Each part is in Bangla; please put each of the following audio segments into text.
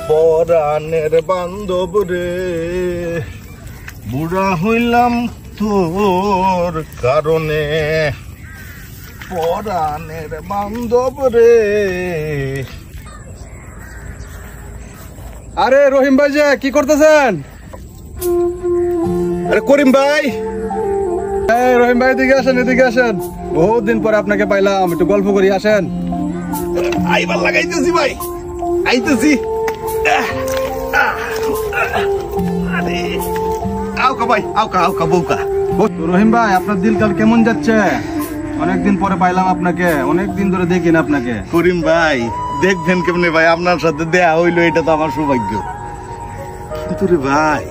পরাণের বান্ধব রে, বুড়া হইলাম তোর কারণে, পরাণের বান্ধব রে। আরে রহিম ভাই যে কি করতেছেন? আরে করিম ভাই, রহিম ভাই এদিকে আসেন, এদিকে আসেন। বহুত দিন পরে আপনাকে পাইলাম, একটু গল্প করি, আসেন। আইবার লাগাইতেছি ভাই, আইতেছি। আরে আউকা ভাই, আউকা আউকা বউকা। রহিম ভাই আপনার দিনকাল কেমন যাচ্ছে? অনেকদিন পরে পাইলাম আপনাকে, অনেকদিন ধরে দেখি না আপনাকে। করিম ভাই দেখবেন কেমনে ভাই, আপনার সাথে দেয়া হইলো এটা তো আমার সৌভাগ্য। কিন্তু রে ভাই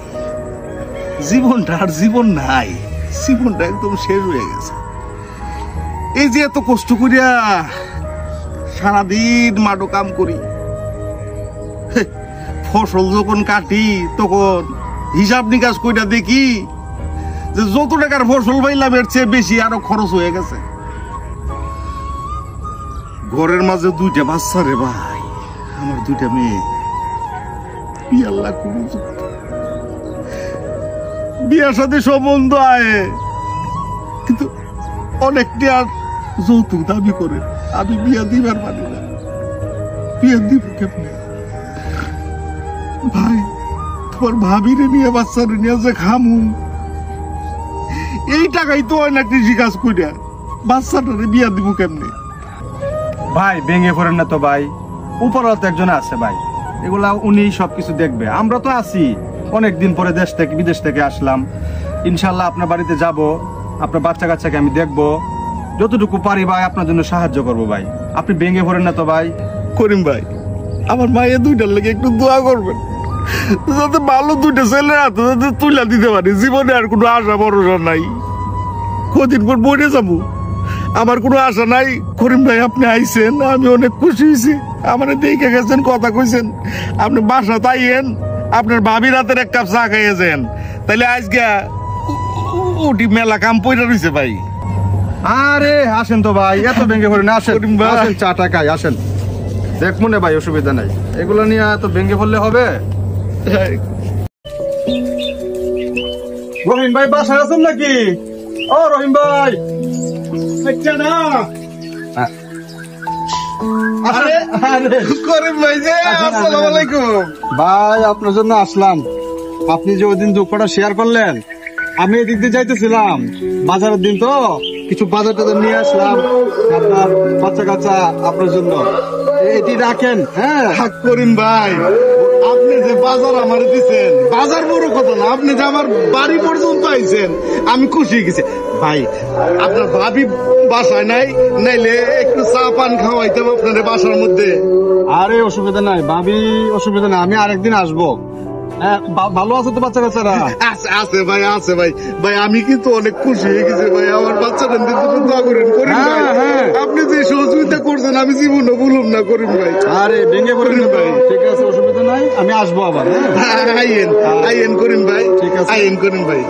জীবনটা আর জীবন নাই, জীবনটা একদম শেষ হয়ে গেছে। এই যে এত কষ্ট করিয়া সারাদিন মাঠো কাম করি, ফসল যখন কাটি তখন হিসাব নিকাশ কইরা দেখি যে যত টাকার ফসল পাইলাম এর চেয়ে বেশি আরো খরচ হয়ে গেছে। ঘরের মাঝে দুইটা বাচ্চা রে ভাই, আমার দুইটা মেয়ে, আল্লাহ বিয়ার সাথে সম্বন্ধ আয়ে, কিন্তু অনেকটা আর যৌতুক দাবি করে। আমি বিয়া দিবার পারি না, বিয়া দিব কেমনে ভাই? তোমার ভাবিরে নিয়ে বাচ্চারে নিয়ে যে খামু, এই টাকাই তো হয় না কৃষি কাজ কইরা, বাচ্চাটারে বিয়া দিব কেমনে? ভাই ভেঙে পড়েন না তো ভাই, উপরওয়ালা তো একজন আছে ভাই, এগুলা উনি সবকিছু দেখবে। আমরা তো আছি, অনেকদিন পরে দেশ থেকে বিদেশ থেকে আসলাম। ইনশাল্লাহ আপনার বাড়িতে যাব, আপনার বাচ্চা কাচ্চাকে আমি দেখবো, যতটুকু পারি ভাই আপনার জন্য সাহায্য করবো ভাই। আপনি ভেঙে পড়েন না তো ভাই। করিম ভাই আমার মায়ের দুইটার লেগে একটু দোয়া করবেন, যাতে ভালো দুইটা ছেলে হাতে যাতে তুলে দিতে পারি। জীবনে আর কোনো আশা ভরসা নাই, কদিন পর বইরে যাবো, আমার কোনো আশা নাই। করিম ভাই আপনি আইছেন, আমি অনেক খুশি হয়েছি। আমার দেখে গেছেন, কথা কইছেন, আপনি বাসা তাইয়েন, আপনার ভাবির হাতের এক কাপ চা খাইয়েছেন, তাইলে আজকে উঠি মেলা কাম পইরা রয়েছে ভাই। আরে আসেন তো ভাই, এত ভেঙে পড়েন, আসেন আসেন, চা টাকায় আসেন, দেখ মনে ভাই, অসুবিধা নাই, এগুলো নিয়ে এত ভেঙে পড়লে হবে? রহিম ভাই বাসায় আছেন নাকি? ও রহিম ভাই, না করিম ভাই যে, আসসালামু আলাইকুম ভাই। আপনার জন্য আসলাম, আপনি যে ওই দিন দুঃখটা শেয়ার করলেন, আমি এদিক দিয়ে যাইতেছিলাম, বাজারের দিন তো কিছু বাজার টাজার নিয়ে আসলাম আপনার বাচ্চা কাচ্চা আপনার জন্য, এটি রাখেন। হ্যাঁ করিম ভাই, আপনি যে বাজার আমার দিচ্ছেন, বাজার বড় কথা না, আপনি যে আমার বাড়ি পর্যন্ত আইছেন, আমি খুশি হয়ে গেছি ভাই। আপনার ভাবি বাসায় নাই, নাইলে একটু চা পান খাওয়াইতাম আপনার বাসার মধ্যে। আরে অসুবিধা নাই ভাবি, অসুবিধা নাই, আমি আরেকদিন আসবো। ভালো আছে তো বাচ্চা কাচ্চারা? আছে ভাই, আছে ভাই। ভাই আমি কিন্তু অনেক খুশি হয়ে গেছি ভাই, আমার বাচ্চাটা দোয়া করেন করিম ভাই। আপনি যে সহযোগিতা করছেন আমি জীবনে ভুলুম না করিম ভাই। আরে ভেঙে পড়েন ভাই, ঠিক আছে অসুবিধা নাই, আমি আসবো আবার। আইয়েন আইয়েন করিম ভাই, ঠিক আছে আইয়েন করিম ভাই।